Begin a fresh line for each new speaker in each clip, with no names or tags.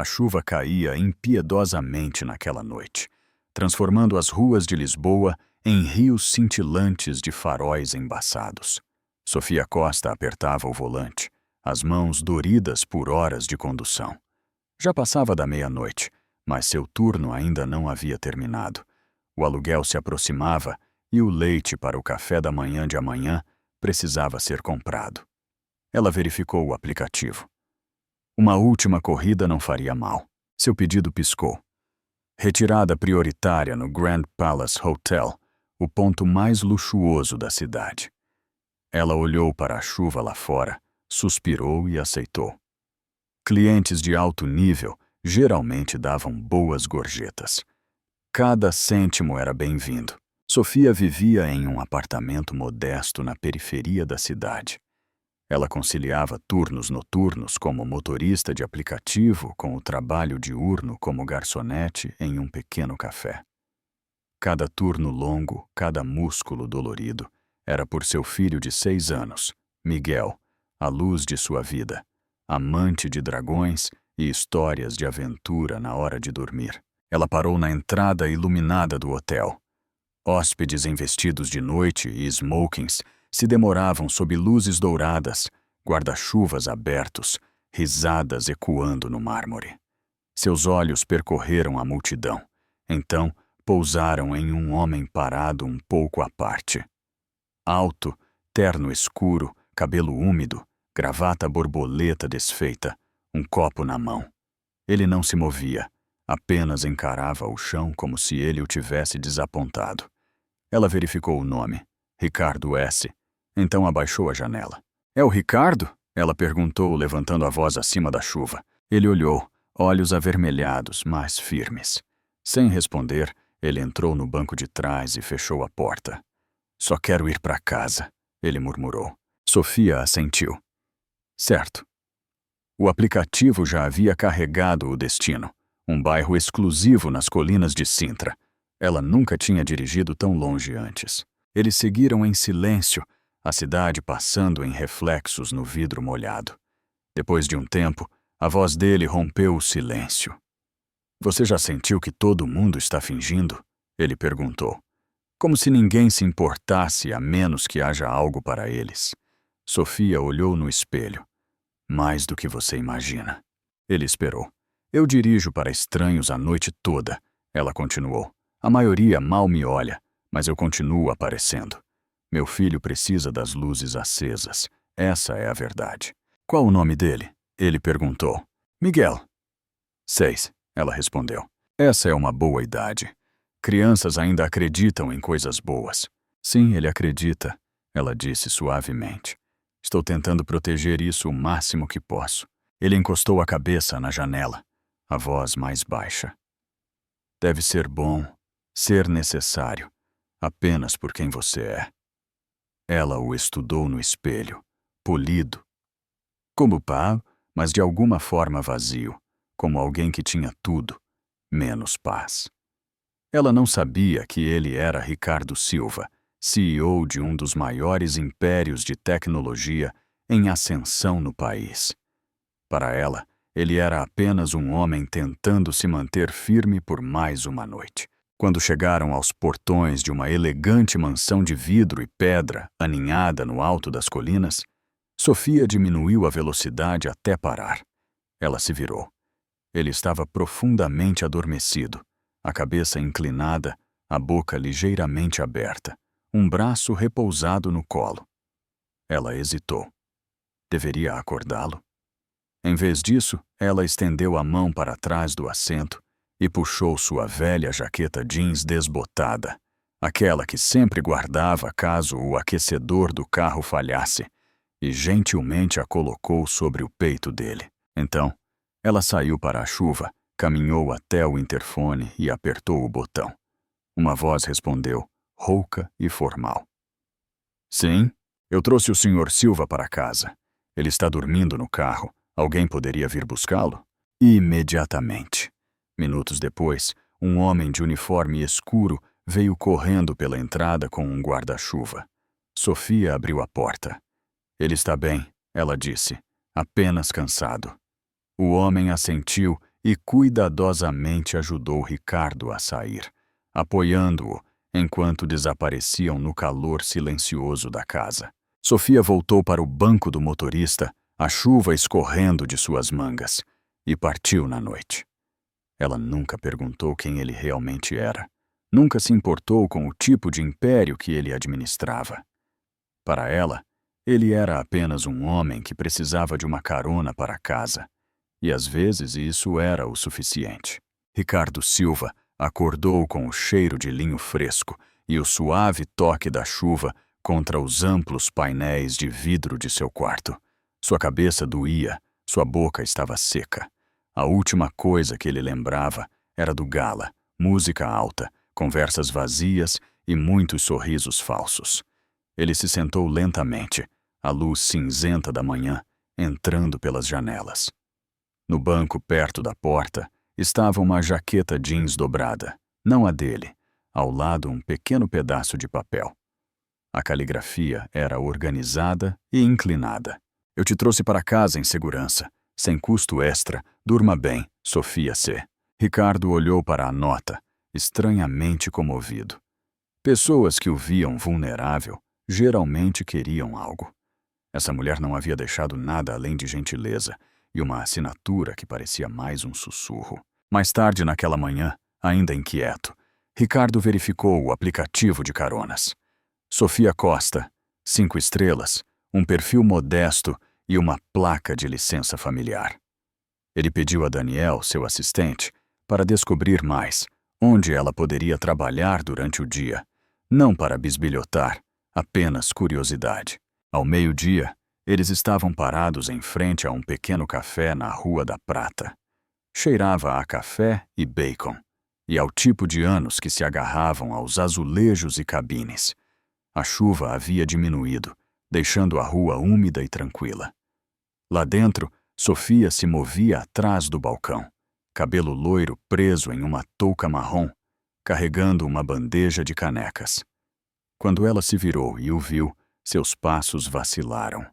A chuva caía impiedosamente naquela noite, transformando as ruas de Lisboa em rios cintilantes de faróis embaçados. Sofia Costa apertava o volante, as mãos doridas por horas de condução. Já passava da meia-noite, mas seu turno ainda não havia terminado. O aluguel se aproximava e o leite para o café da manhã de amanhã precisava ser comprado. Ela verificou o aplicativo. Uma última corrida não faria mal. Seu pedido piscou. Retirada prioritária no Grand Palace Hotel, o ponto mais luxuoso da cidade. Ela olhou para a chuva lá fora, suspirou e aceitou. Clientes de alto nível geralmente davam boas gorjetas. Cada cêntimo era bem-vindo. Sofia vivia em um apartamento modesto na periferia da cidade. Ela conciliava turnos noturnos como motorista de aplicativo com o trabalho diurno como garçonete em um pequeno café. Cada turno longo, cada músculo dolorido, era por seu filho de 6 anos, Miguel, a luz de sua vida, amante de dragões e histórias de aventura na hora de dormir. Ela parou na entrada iluminada do hotel. Hóspedes em vestidos de noite e smokings se demoravam sob luzes douradas, guarda-chuvas abertos, risadas ecoando no mármore. Seus olhos percorreram a multidão. Então, pousaram em um homem parado um pouco à parte. Alto, terno escuro, cabelo úmido, gravata borboleta desfeita, um copo na mão. Ele não se movia, apenas encarava o chão como se ele o tivesse desapontado. Ela verificou o nome, Ricardo S. Então abaixou a janela. "É o Ricardo?" Ela perguntou, levantando a voz acima da chuva. Ele olhou, olhos avermelhados, mas firmes. Sem responder, ele entrou no banco de trás e fechou a porta. "Só quero ir para casa", ele murmurou. Sofia assentiu. Certo. O aplicativo já havia carregado o destino, um bairro exclusivo nas colinas de Sintra. Ela nunca tinha dirigido tão longe antes. Eles seguiram em silêncio, a cidade passando em reflexos no vidro molhado. Depois de um tempo, a voz dele rompeu o silêncio. "Você já sentiu que todo mundo está fingindo?" Ele perguntou. Como se ninguém se importasse a menos que haja algo para eles. Sofia olhou no espelho. "Mais do que você imagina." Ele esperou. "Eu dirijo para estranhos a noite toda", ela continuou. "A maioria mal me olha, mas eu continuo aparecendo. Meu filho precisa das luzes acesas. Essa é a verdade." "Qual o nome dele?" ele perguntou. "Miguel." 6, ela respondeu. "Essa é uma boa idade. Crianças ainda acreditam em coisas boas." "Sim, ele acredita", ela disse suavemente. "Estou tentando proteger isso o máximo que posso." Ele encostou a cabeça na janela, a voz mais baixa. "Deve ser bom, ser necessário, apenas por quem você é." Ela o estudou no espelho, polido. Como pá, mas de alguma forma vazio, como alguém que tinha tudo, menos paz. Ela não sabia que ele era Ricardo Silva, CEO de um dos maiores impérios de tecnologia em ascensão no país. Para ela, ele era apenas um homem tentando se manter firme por mais uma noite. Quando chegaram aos portões de uma elegante mansão de vidro e pedra aninhada no alto das colinas, Sofia diminuiu a velocidade até parar. Ela se virou. Ele estava profundamente adormecido, a cabeça inclinada, a boca ligeiramente aberta, um braço repousado no colo. Ela hesitou. Deveria acordá-lo? Em vez disso, ela estendeu a mão para trás do assento e puxou sua velha jaqueta jeans desbotada, aquela que sempre guardava caso o aquecedor do carro falhasse, e gentilmente a colocou sobre o peito dele. Então, ela saiu para a chuva, caminhou até o interfone e apertou o botão. Uma voz respondeu, rouca e formal. "Sim, eu trouxe o Sr. Silva para casa. Ele está dormindo no carro. Alguém poderia vir buscá-lo?" Imediatamente. Minutos depois, um homem de uniforme escuro veio correndo pela entrada com um guarda-chuva. Sofia abriu a porta. "Ele está bem", ela disse, "apenas cansado." O homem assentiu e cuidadosamente ajudou Ricardo a sair, apoiando-o enquanto desapareciam no calor silencioso da casa. Sofia voltou para o banco do motorista, a chuva escorrendo de suas mangas, e partiu na noite. Ela nunca perguntou quem ele realmente era. Nunca se importou com o tipo de império que ele administrava. Para ela, ele era apenas um homem que precisava de uma carona para casa. E às vezes isso era o suficiente. Ricardo Silva acordou com o cheiro de linho fresco e o suave toque da chuva contra os amplos painéis de vidro de seu quarto. Sua cabeça doía, sua boca estava seca. A última coisa que ele lembrava era do gala, música alta, conversas vazias e muitos sorrisos falsos. Ele se sentou lentamente, a luz cinzenta da manhã entrando pelas janelas. No banco perto da porta estava uma jaqueta jeans dobrada, não a dele, ao lado um pequeno pedaço de papel. A caligrafia era organizada e inclinada. Eu te trouxe para casa em segurança, sem custo extra, durma bem, Sofia C. Ricardo olhou para a nota, estranhamente comovido. Pessoas que o viam vulnerável geralmente queriam algo. Essa mulher não havia deixado nada além de gentileza e uma assinatura que parecia mais um sussurro. Mais tarde naquela manhã, ainda inquieto, Ricardo verificou o aplicativo de caronas. Sofia Costa, 5 estrelas, um perfil modesto e uma placa de licença familiar. Ele pediu a Daniel, seu assistente, para descobrir mais onde ela poderia trabalhar durante o dia, não para bisbilhotar, apenas curiosidade. Ao meio-dia, eles estavam parados em frente a um pequeno café na Rua da Prata. Cheirava a café e bacon, e ao tipo de anos que se agarravam aos azulejos e cabines. A chuva havia diminuído, deixando a rua úmida e tranquila. Lá dentro, Sofia se movia atrás do balcão, cabelo loiro preso em uma touca marrom, carregando uma bandeja de canecas. Quando ela se virou e o viu, seus passos vacilaram.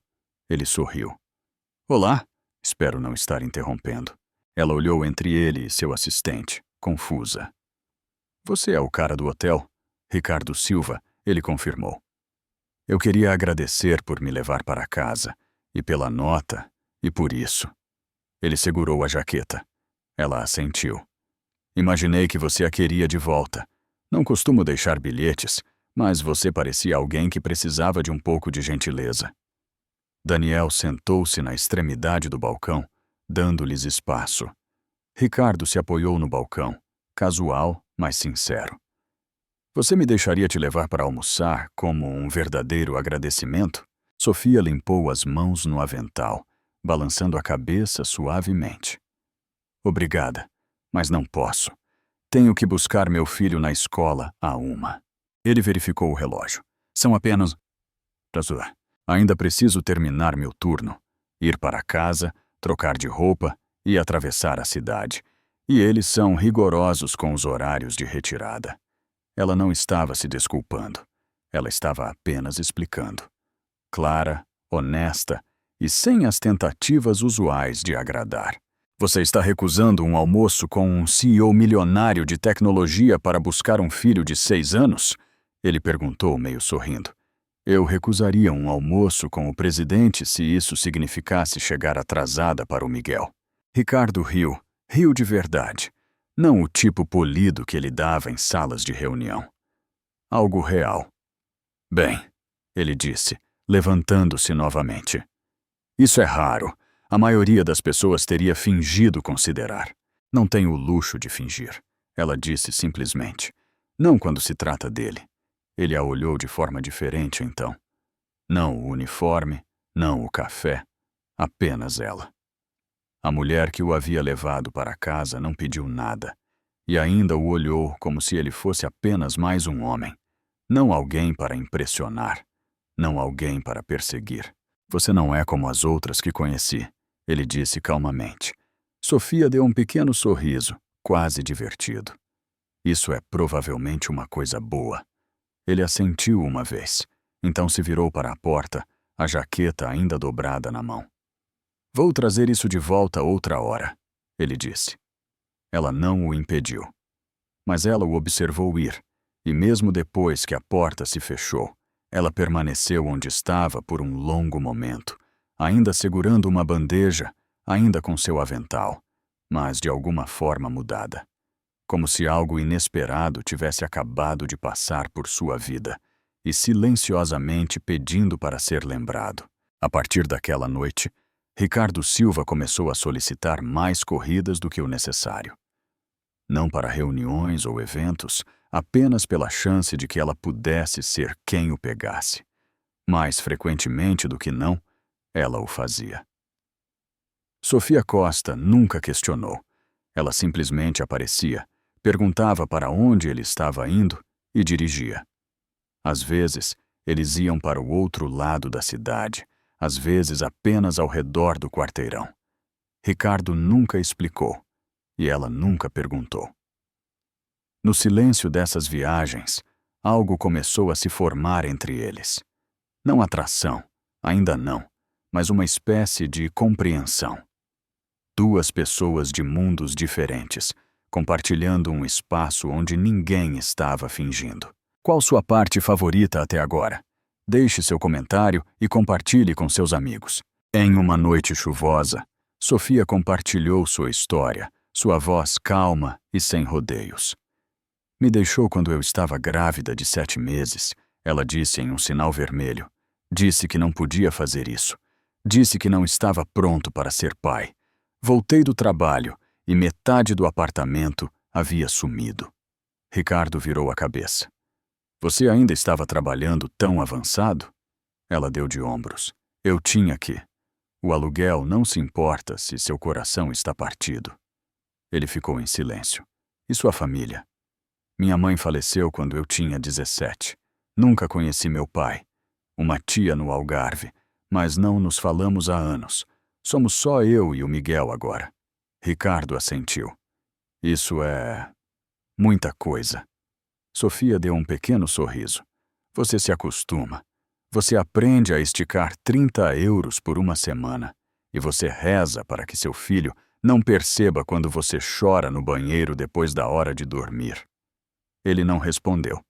Ele sorriu. Olá, espero não estar interrompendo. Ela olhou entre ele e seu assistente, confusa. Você é o cara do hotel? Ricardo Silva, ele confirmou. Eu queria agradecer por me levar para casa, e pela nota, e por isso. Ele segurou a jaqueta. Ela assentiu. Imaginei que você a queria de volta. Não costumo deixar bilhetes, mas você parecia alguém que precisava de um pouco de gentileza. Daniel sentou-se na extremidade do balcão, dando-lhes espaço. Ricardo se apoiou no balcão, casual, mas sincero. Você me deixaria te levar para almoçar como um verdadeiro agradecimento? Sofia limpou as mãos no avental, balançando a cabeça suavemente. Obrigada, mas não posso. Tenho que buscar meu filho na escola à 1h. Ele verificou o relógio. São apenas... Ainda preciso terminar meu turno, ir para casa, trocar de roupa e atravessar a cidade. E eles são rigorosos com os horários de retirada. Ela não estava se desculpando. Ela estava apenas explicando. Clara, honesta e sem as tentativas usuais de agradar. Você está recusando um almoço com um CEO milionário de tecnologia para buscar um filho de 6 anos? Ele perguntou, meio sorrindo. Eu recusaria um almoço com o presidente se isso significasse chegar atrasada para o Miguel. Ricardo riu de verdade, não o tipo polido que ele dava em salas de reunião. Algo real. Bem, ele disse, levantando-se novamente. Isso é raro. A maioria das pessoas teria fingido considerar. Não tenho o luxo de fingir, ela disse simplesmente. Não quando se trata dele. Ele a olhou de forma diferente, então. Não o uniforme, não o café, apenas ela. A mulher que o havia levado para casa não pediu nada, e ainda o olhou como se ele fosse apenas mais um homem, não alguém para impressionar, não alguém para perseguir. Você não é como as outras que conheci, ele disse calmamente. Sofia deu um pequeno sorriso, quase divertido. Isso é provavelmente uma coisa boa. Ele assentiu uma vez, então se virou para a porta, a jaqueta ainda dobrada na mão. Vou trazer isso de volta outra hora, ele disse. Ela não o impediu. Mas ela o observou ir, e mesmo depois que a porta se fechou, ela permaneceu onde estava por um longo momento, ainda segurando uma bandeja, ainda com seu avental, mas de alguma forma mudada. Como se algo inesperado tivesse acabado de passar por sua vida, e silenciosamente pedindo para ser lembrado. A partir daquela noite, Ricardo Silva começou a solicitar mais corridas do que o necessário. Não para reuniões ou eventos, apenas pela chance de que ela pudesse ser quem o pegasse. Mais frequentemente do que não, ela o fazia. Sofia Costa nunca questionou. Ela simplesmente aparecia, perguntava para onde ele estava indo e dirigia. Às vezes, eles iam para o outro lado da cidade, às vezes apenas ao redor do quarteirão. Ricardo nunca explicou, e ela nunca perguntou. No silêncio dessas viagens, algo começou a se formar entre eles. Não atração, ainda não, mas uma espécie de compreensão. Duas pessoas de mundos diferentes, compartilhando um espaço onde ninguém estava fingindo. Qual sua parte favorita até agora? Deixe seu comentário e compartilhe com seus amigos. Em uma noite chuvosa, Sofia compartilhou sua história, sua voz calma e sem rodeios. Me deixou quando eu estava grávida de 7 meses, ela disse em um sinal vermelho. Disse que não podia fazer isso. Disse que não estava pronto para ser pai. Voltei do trabalho e metade do apartamento havia sumido. Ricardo virou a cabeça. Você ainda estava trabalhando tão avançado? Ela deu de ombros. Eu tinha que. O aluguel não se importa se seu coração está partido. Ele ficou em silêncio. E sua família? Minha mãe faleceu quando eu tinha 17. Nunca conheci meu pai. Uma tia no Algarve, mas não nos falamos há anos. Somos só eu e o Miguel agora. Ricardo assentiu. Isso é muita coisa. Sofia deu um pequeno sorriso. Você se acostuma. Você aprende a esticar 30 euros por uma semana. E você reza para que seu filho não perceba quando você chora no banheiro depois da hora de dormir. Ele não respondeu.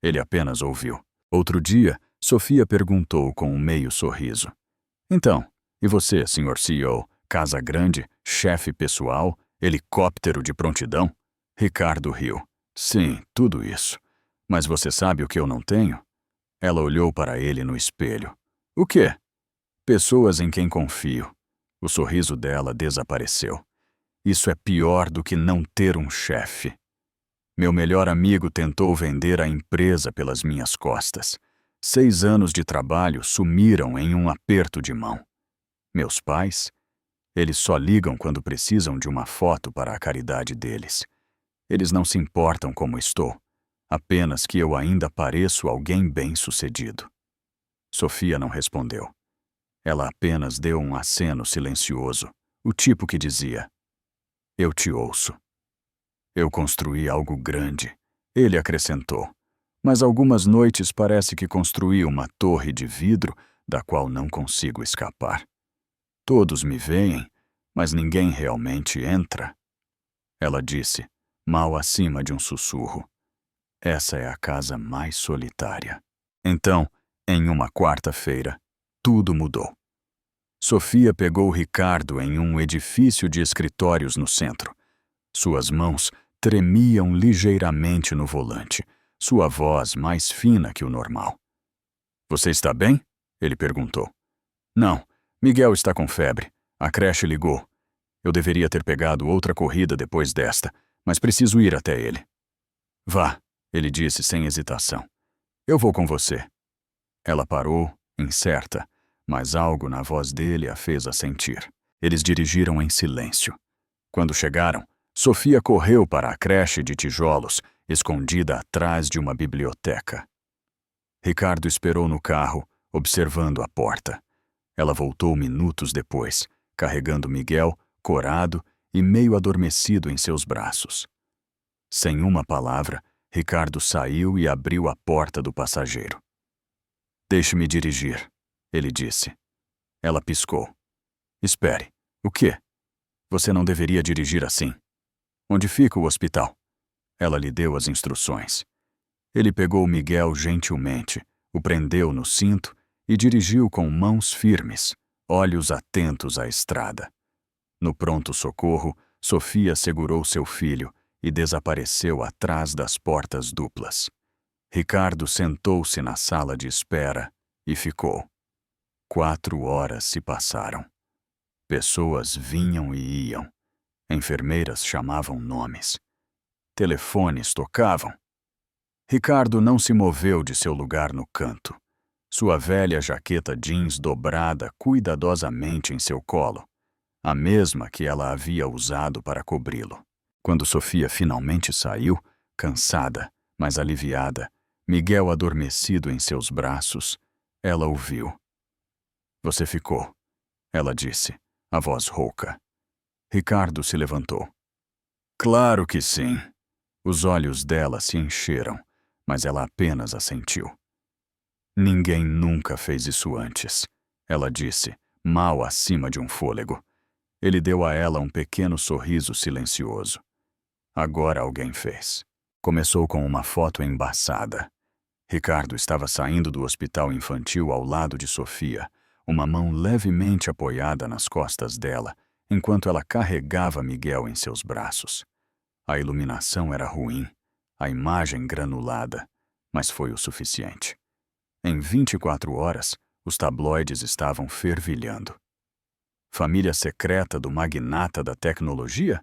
Ele apenas ouviu. Outro dia, Sofia perguntou com um meio sorriso. Então, e você, Sr. CEO? Casa grande, chefe pessoal, helicóptero de prontidão? Ricardo riu. Sim, tudo isso. Mas você sabe o que eu não tenho? Ela olhou para ele no espelho. O quê? Pessoas em quem confio. O sorriso dela desapareceu. Isso é pior do que não ter um chefe. Meu melhor amigo tentou vender a empresa pelas minhas costas. 6 anos de trabalho sumiram em um aperto de mão. Meus pais? Eles só ligam quando precisam de uma foto para a caridade deles. Eles não se importam como estou, apenas que eu ainda pareço alguém bem-sucedido. Sofia não respondeu. Ela apenas deu um aceno silencioso, o tipo que dizia: Eu te ouço. Eu construí algo grande, ele acrescentou, mas algumas noites parece que construí uma torre de vidro da qual não consigo escapar. Todos me veem, mas ninguém realmente entra. Ela disse, mal acima de um sussurro. Essa é a casa mais solitária. Então, em uma quarta-feira, tudo mudou. Sofia pegou Ricardo em um edifício de escritórios no centro. Suas mãos tremiam ligeiramente no volante, sua voz mais fina que o normal. Você está bem? Ele perguntou. Não, Miguel está com febre. A creche ligou. Eu deveria ter pegado outra corrida depois desta, mas preciso ir até ele. Vá, ele disse sem hesitação. Eu vou com você. Ela parou, incerta, mas algo na voz dele a fez assentir. Eles dirigiram em silêncio. Quando chegaram, Sofia correu para a creche de tijolos, escondida atrás de uma biblioteca. Ricardo esperou no carro, observando a porta. Ela voltou minutos depois, carregando Miguel, corado e meio adormecido em seus braços. Sem uma palavra, Ricardo saiu e abriu a porta do passageiro. Deixe-me dirigir, ele disse. Ela piscou. Espere, o quê? Você não deveria dirigir assim. Onde fica o hospital? Ela lhe deu as instruções. Ele pegou Miguel gentilmente, o prendeu no cinto e dirigiu com mãos firmes, olhos atentos à estrada. No pronto-socorro, Sofia segurou seu filho e desapareceu atrás das portas duplas. Ricardo sentou-se na sala de espera e ficou. 4 horas se passaram. Pessoas vinham e iam. Enfermeiras chamavam nomes. Telefones tocavam. Ricardo não se moveu de seu lugar no canto. Sua velha jaqueta jeans dobrada cuidadosamente em seu colo, a mesma que ela havia usado para cobri-lo. Quando Sofia finalmente saiu, cansada, mas aliviada, Miguel adormecido em seus braços, ela o viu. Você ficou, ela disse, a voz rouca. Ricardo se levantou. Claro que sim. Os olhos dela se encheram, mas ela apenas assentiu. Ninguém nunca fez isso antes, ela disse, mal acima de um fôlego. Ele deu a ela um pequeno sorriso silencioso. Agora alguém fez. Começou com uma foto embaçada. Ricardo estava saindo do hospital infantil ao lado de Sofia, uma mão levemente apoiada nas costas dela, enquanto ela carregava Miguel em seus braços. A iluminação era ruim, a imagem granulada, mas foi o suficiente. Em 24 horas, os tabloides estavam fervilhando. Família secreta do magnata da tecnologia?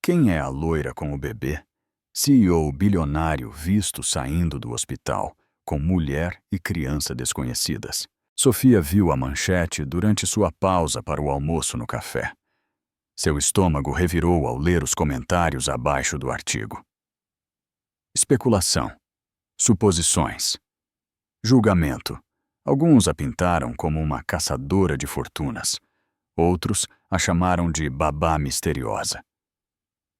Quem é a loira com o bebê? CEO bilionário visto saindo do hospital, com mulher e criança desconhecidas. Sofia viu a manchete durante sua pausa para o almoço no café. Seu estômago revirou ao ler os comentários abaixo do artigo. Especulação. Suposições. Julgamento. Alguns a pintaram como uma caçadora de fortunas. Outros a chamaram de babá misteriosa.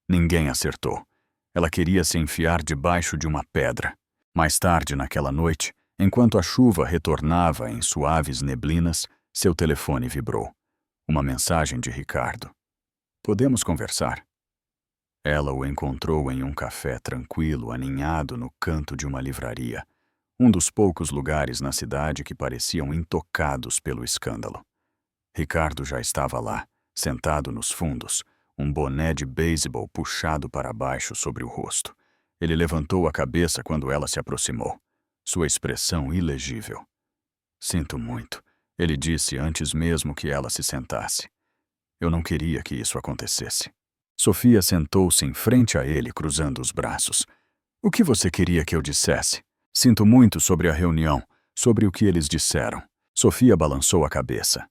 Ninguém acertou. Ela queria se enfiar debaixo de uma pedra. Mais tarde naquela noite, enquanto a chuva retornava em suaves neblinas, seu telefone vibrou. Uma mensagem de Ricardo. Podemos conversar? Ela o encontrou em um café tranquilo, aninhado no canto de uma livraria, um dos poucos lugares na cidade que pareciam intocados pelo escândalo. Ricardo já estava lá, sentado nos fundos, um boné de beisebol puxado para baixo sobre o rosto. Ele levantou a cabeça quando ela se aproximou, sua expressão ilegível. Sinto muito, ele disse antes mesmo que ela se sentasse. Eu não queria que isso acontecesse. Sofia sentou-se em frente a ele, cruzando os braços. O que você queria que eu dissesse? Sinto muito sobre a reunião, sobre o que eles disseram. Sofia balançou a cabeça.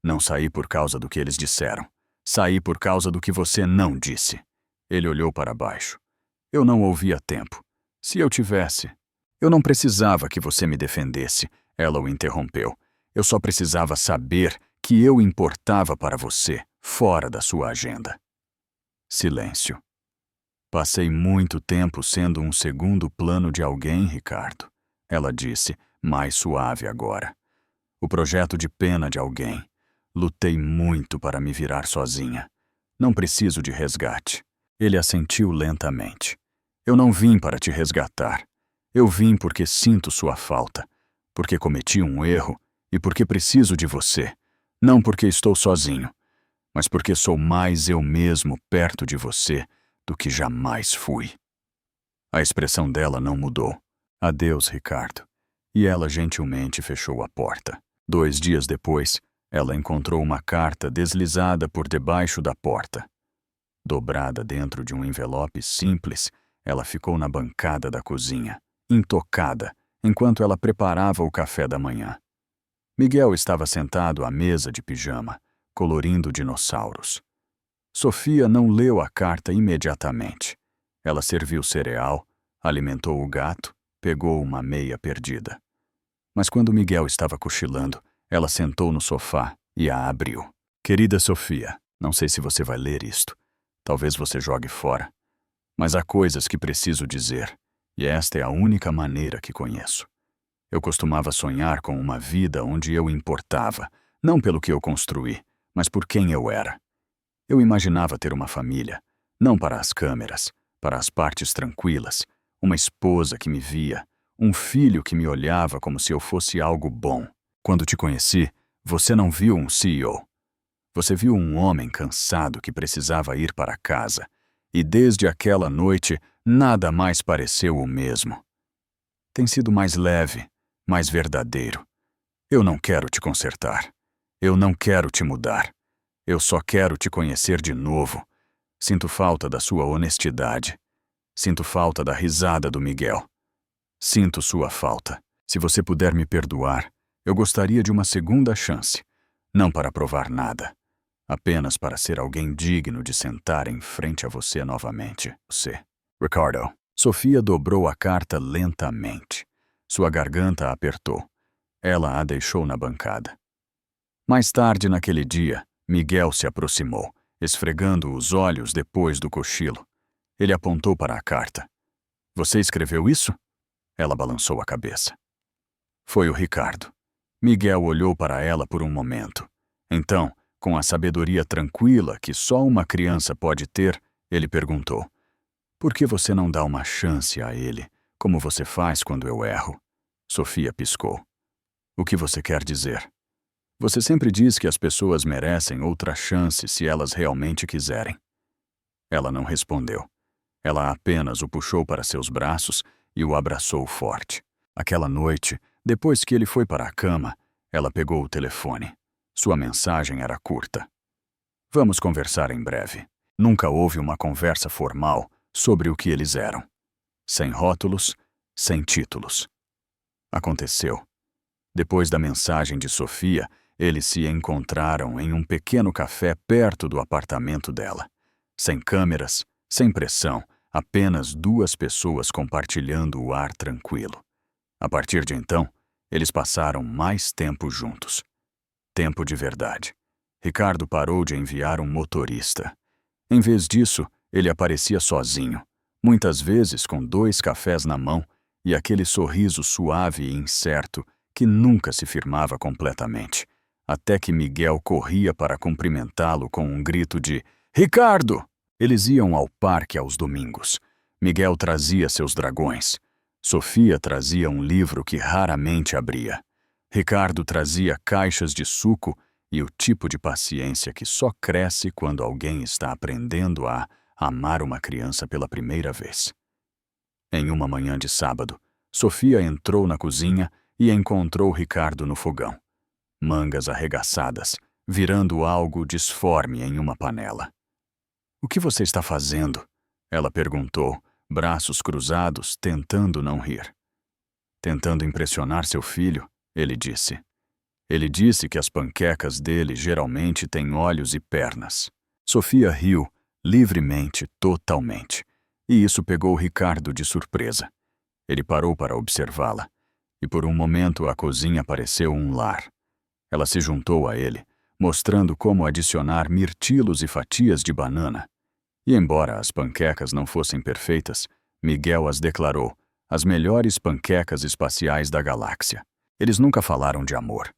Não saí por causa do que eles disseram. Saí por causa do que você não disse. Ele olhou para baixo. Eu não ouvi a tempo. Se eu tivesse... Eu não precisava que você me defendesse, ela o interrompeu. Eu só precisava saber que eu importava para você, fora da sua agenda. Silêncio. Passei muito tempo sendo um segundo plano de alguém, Ricardo. Ela disse, mais suave agora. O projeto de pena de alguém. Lutei muito para me virar sozinha. Não preciso de resgate. Ele assentiu lentamente. Eu não vim para te resgatar. Eu vim porque sinto sua falta, porque cometi um erro e porque preciso de você. Não porque estou sozinho, mas porque sou mais eu mesmo perto de você do que jamais fui. A expressão dela não mudou. Adeus, Ricardo. E ela gentilmente fechou a porta. 2 dias depois, ela encontrou uma carta deslizada por debaixo da porta. Dobrada dentro de um envelope simples, ela ficou na bancada da cozinha, intocada, enquanto ela preparava o café da manhã. Miguel estava sentado à mesa de pijama, colorindo dinossauros. Sofia não leu a carta imediatamente. Ela serviu cereal, alimentou o gato, pegou uma meia perdida. Mas quando Miguel estava cochilando, ela sentou no sofá e a abriu. Querida Sofia, não sei se você vai ler isto. Talvez você jogue fora. Mas há coisas que preciso dizer, e esta é a única maneira que conheço. Eu costumava sonhar com uma vida onde eu importava, não pelo que eu construí, mas por quem eu era. Eu imaginava ter uma família, Não para as câmeras, para as partes tranquilas, uma esposa que me via, um filho que me olhava como se eu fosse algo bom. Quando te conheci, você não viu um CEO. Você viu um homem cansado que precisava ir para casa. E desde aquela noite, nada mais pareceu o mesmo. Tem sido mais leve, mais verdadeiro. Eu não quero te consertar. Eu não quero te mudar. Eu só quero te conhecer de novo. Sinto falta da sua honestidade. Sinto falta da risada do Miguel. Sinto sua falta. Se você puder me perdoar, eu gostaria de uma segunda chance. Não para provar nada. Apenas para ser alguém digno de sentar em frente a você novamente. Você. Ricardo. Sofia dobrou a carta lentamente. Sua garganta apertou. Ela a deixou na bancada. Mais tarde naquele dia, Miguel se aproximou, esfregando os olhos depois do cochilo. Ele apontou para a carta. Você escreveu isso? Ela balançou a cabeça. Foi o Ricardo. Miguel olhou para ela por um momento. Então, com a sabedoria tranquila que só uma criança pode ter, ele perguntou: por que você não dá uma chance a ele, como você faz quando eu erro? Sofia piscou. O que você quer dizer? Você sempre diz que as pessoas merecem outra chance se elas realmente quiserem. Ela não respondeu. Ela apenas o puxou para seus braços e o abraçou forte. Aquela noite, depois que ele foi para a cama, ela pegou o telefone. Sua mensagem era curta. Vamos conversar em breve. Nunca houve uma conversa formal sobre o que eles eram. Sem rótulos, sem títulos. Aconteceu. Depois da mensagem de Sofia, eles se encontraram em um pequeno café perto do apartamento dela. Sem câmeras, sem pressão, apenas duas pessoas compartilhando o ar tranquilo. A partir de então, eles passaram mais tempo juntos. Tempo de verdade. Ricardo parou de enviar um motorista. Em vez disso, ele aparecia sozinho, muitas vezes com 2 cafés na mão e aquele sorriso suave e incerto que nunca se firmava completamente, até que Miguel corria para cumprimentá-lo com um grito de «Ricardo!». Eles iam ao parque aos domingos. Miguel trazia seus dragões. Sofia trazia um livro que raramente abria. Ricardo trazia caixas de suco e o tipo de paciência que só cresce quando alguém está aprendendo a amar uma criança pela primeira vez. Em uma manhã de sábado, Sofia entrou na cozinha e encontrou Ricardo no fogão. Mangas arregaçadas, virando algo disforme em uma panela. O que você está fazendo? Ela perguntou, braços cruzados, tentando não rir. Tentando impressionar seu filho, ele disse. Ele disse que as panquecas dele geralmente têm olhos e pernas. Sofia riu, livremente, totalmente. E isso pegou Ricardo de surpresa. Ele parou para observá-la. E por um momento a cozinha pareceu um lar. Ela se juntou a ele, mostrando como adicionar mirtilos e fatias de banana. E embora as panquecas não fossem perfeitas, Miguel as declarou as melhores panquecas espaciais da galáxia. Eles nunca falaram de amor,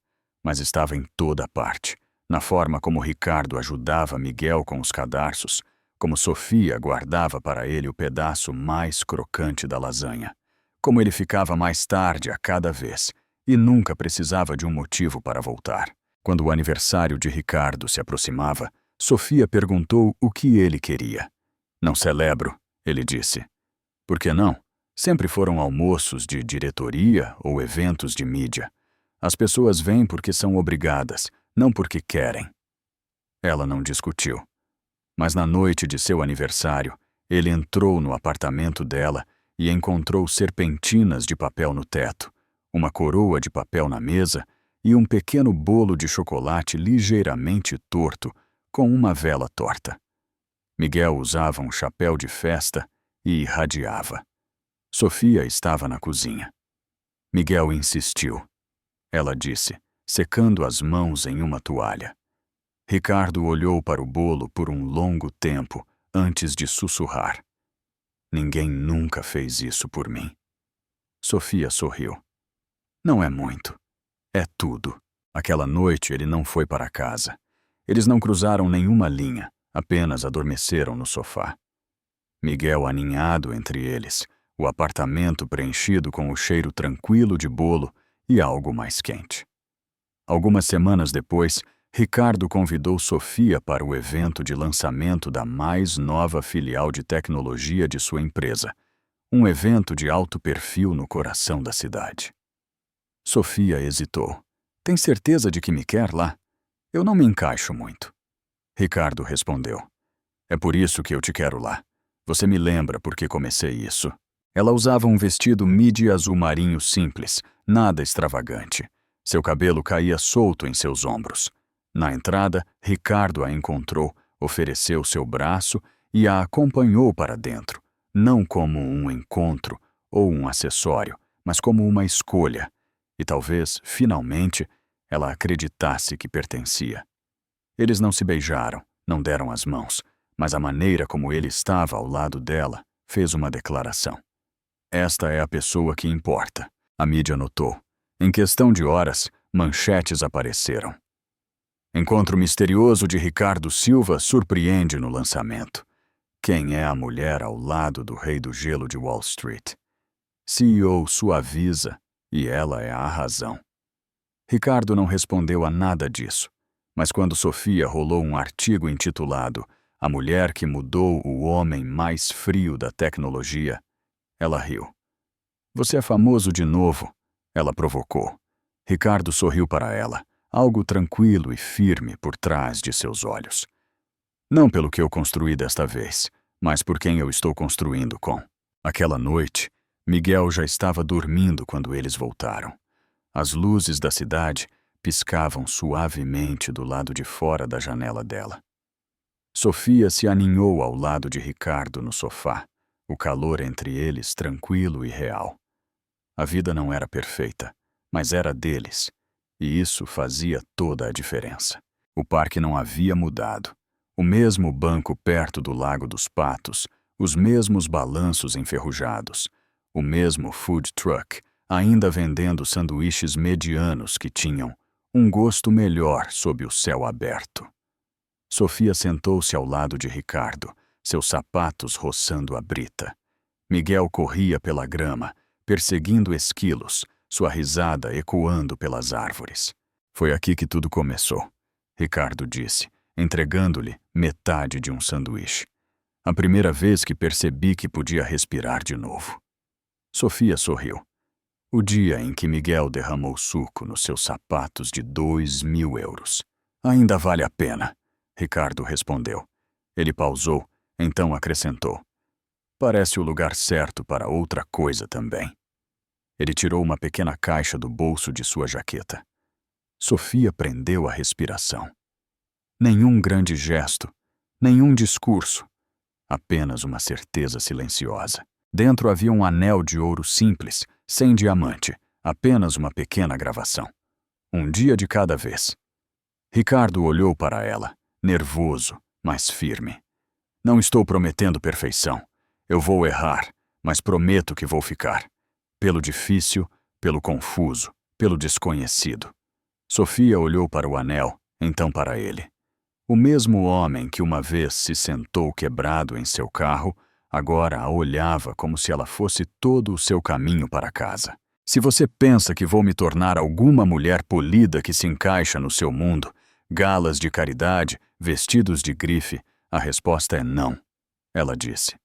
mas estava em toda parte, na forma como Ricardo ajudava Miguel com os cadarços, como Sofia guardava para ele o pedaço mais crocante da lasanha, como ele ficava mais tarde a cada vez e nunca precisava de um motivo para voltar. Quando o aniversário de Ricardo se aproximava, Sofia perguntou o que ele queria. Não celebro, ele disse. Por que não? Sempre foram almoços de diretoria ou eventos de mídia. As pessoas vêm porque são obrigadas, não porque querem. Ela não discutiu. Mas na noite de seu aniversário, ele entrou no apartamento dela e encontrou serpentinas de papel no teto, uma coroa de papel na mesa e um pequeno bolo de chocolate ligeiramente torto com uma vela torta. Miguel usava um chapéu de festa e irradiava. Sofia estava na cozinha. Miguel insistiu. Ela disse, secando as mãos em uma toalha. Ricardo olhou para o bolo por um longo tempo antes de sussurrar. Ninguém nunca fez isso por mim. Sofia sorriu. Não é muito. É tudo. Aquela noite ele não foi para casa. Eles não cruzaram nenhuma linha, apenas adormeceram no sofá. Miguel aninhado entre eles, o apartamento preenchido com o cheiro tranquilo de bolo e algo mais quente. Algumas semanas depois, Ricardo convidou Sofia para o evento de lançamento da mais nova filial de tecnologia de sua empresa, um evento de alto perfil no coração da cidade. Sofia hesitou. Tem certeza de que me quer lá? Eu não me encaixo muito. Ricardo respondeu. É por isso que eu te quero lá. Você me lembra por que comecei isso. Ela usava um vestido midi azul marinho simples, nada extravagante. Seu cabelo caía solto em seus ombros. Na entrada, Ricardo a encontrou, ofereceu seu braço e a acompanhou para dentro, não como um encontro ou um acessório, mas como uma escolha. E talvez, finalmente, ela acreditasse que pertencia. Eles não se beijaram, não deram as mãos, mas a maneira como ele estava ao lado dela fez uma declaração. Esta é a pessoa que importa, a mídia notou. Em questão de horas, manchetes apareceram. Encontro misterioso de Ricardo Silva surpreende no lançamento. Quem é a mulher ao lado do rei do gelo de Wall Street? CEO suaviza e ela é a razão. Ricardo não respondeu a nada disso, mas quando Sofia rolou um artigo intitulado A Mulher que Mudou o Homem Mais Frio da Tecnologia, ela riu. Você é famoso de novo, ela provocou. Ricardo sorriu para ela, algo tranquilo e firme por trás de seus olhos. Não pelo que eu construí desta vez, mas por quem eu estou construindo com. Aquela noite, Miguel já estava dormindo quando eles voltaram. As luzes da cidade piscavam suavemente do lado de fora da janela dela. Sofia se aninhou ao lado de Ricardo no sofá, o calor entre eles tranquilo e real. A vida não era perfeita, mas era deles, e isso fazia toda a diferença. O parque não havia mudado. O mesmo banco perto do Lago dos Patos, os mesmos balanços enferrujados, o mesmo food truck, ainda vendendo sanduíches medianos que tinham um gosto melhor sob o céu aberto. Sofia sentou-se ao lado de Ricardo, seus sapatos roçando a brita. Miguel corria pela grama, perseguindo esquilos, sua risada ecoando pelas árvores. Foi aqui que tudo começou, Ricardo disse, entregando-lhe metade de um sanduíche. A primeira vez que percebi que podia respirar de novo. Sofia sorriu. O dia em que Miguel derramou suco nos seus sapatos de 2.000 euros. Ainda vale a pena, Ricardo respondeu. Ele pausou, então acrescentou. Parece o lugar certo para outra coisa também. Ele tirou uma pequena caixa do bolso de sua jaqueta. Sofia prendeu a respiração. Nenhum grande gesto, nenhum discurso, apenas uma certeza silenciosa. Dentro havia um anel de ouro simples, sem diamante, apenas uma pequena gravação. Um dia de cada vez. Ricardo olhou para ela, nervoso, mas firme. Não estou prometendo perfeição. Eu vou errar, mas prometo que vou ficar. Pelo difícil, pelo confuso, pelo desconhecido. Sofia olhou para o anel, então para ele. O mesmo homem que uma vez se sentou quebrado em seu carro, agora a olhava como se ela fosse todo o seu caminho para casa. Se você pensa que vou me tornar alguma mulher polida que se encaixa no seu mundo, galas de caridade, vestidos de grife, a resposta é não, ela disse.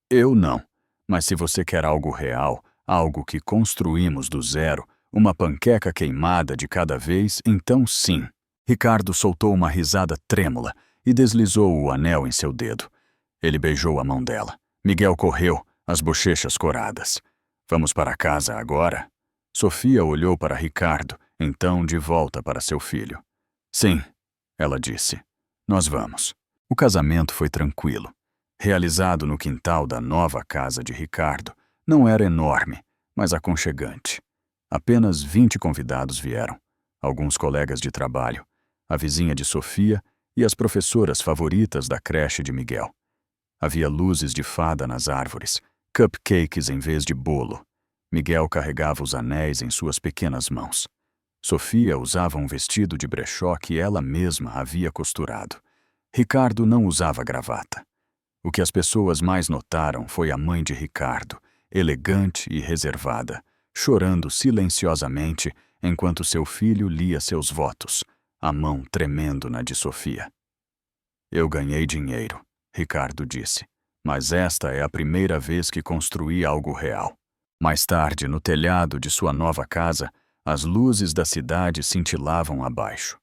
Eu não, mas se você quer algo real, algo que construímos do zero, uma panqueca queimada de cada vez, então sim. Ricardo soltou uma risada trêmula e deslizou o anel em seu dedo. Ele beijou a mão dela. Miguel correu, as bochechas coradas. Vamos para casa agora? Sofia olhou para Ricardo, então de volta para seu filho. Sim, ela disse. Nós vamos. O casamento foi tranquilo. Realizado no quintal da nova casa de Ricardo, não era enorme, mas aconchegante. Apenas 20 convidados vieram. Alguns colegas de trabalho, a vizinha de Sofia e as professoras favoritas da creche de Miguel. Havia luzes de fada nas árvores, cupcakes em vez de bolo. Miguel carregava os anéis em suas pequenas mãos. Sofia usava um vestido de brechó que ela mesma havia costurado. Ricardo não usava gravata. O que as pessoas mais notaram foi a mãe de Ricardo, elegante e reservada, chorando silenciosamente enquanto seu filho lia seus votos, a mão tremendo na de Sofia. Eu ganhei dinheiro, Ricardo disse, mas esta é a primeira vez que construí algo real. Mais tarde, no telhado de sua nova casa, as luzes da cidade cintilavam abaixo.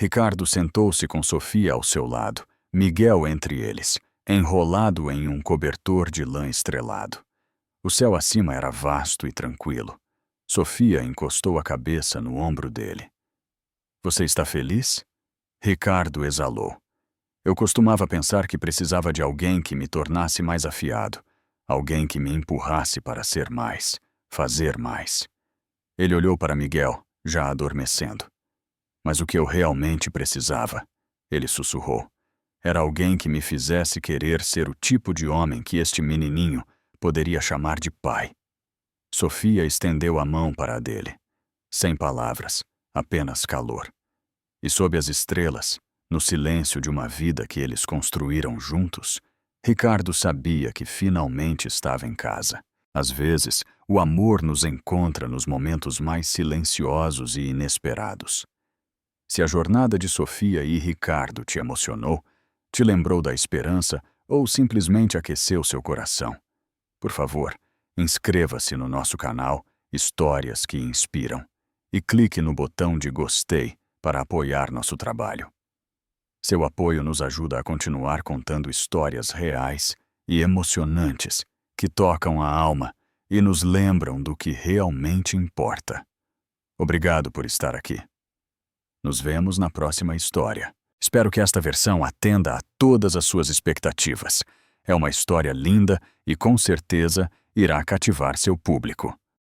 Ricardo sentou-se com Sofia ao seu lado, Miguel entre eles, enrolado em um cobertor de lã estrelado. O céu acima era vasto e tranquilo. Sofia encostou a cabeça no ombro dele. Você está feliz? Ricardo exalou. Eu costumava pensar que precisava de alguém que me tornasse mais afiado, alguém que me empurrasse para ser mais, fazer mais. Ele olhou para Miguel, já adormecendo. Mas o que eu realmente precisava, ele sussurrou, era alguém que me fizesse querer ser o tipo de homem que este menininho poderia chamar de pai. Sofia estendeu a mão para a dele. Sem palavras, apenas calor. E sob as estrelas, no silêncio de uma vida que eles construíram juntos, Ricardo sabia que finalmente estava em casa. Às vezes, o amor nos encontra nos momentos mais silenciosos e inesperados. Se a jornada de Sofia e Ricardo te emocionou, te lembrou da esperança ou simplesmente aqueceu seu coração, por favor, inscreva-se no nosso canal Histórias que Inspiram e clique no botão de gostei para apoiar nosso trabalho. Seu apoio nos ajuda a continuar contando histórias reais e emocionantes que tocam a alma e nos lembram do que realmente importa. Obrigado por estar aqui. Nos vemos na próxima história. Espero que esta versão atenda a todas as suas expectativas. É uma história linda e, com certeza, irá cativar seu público.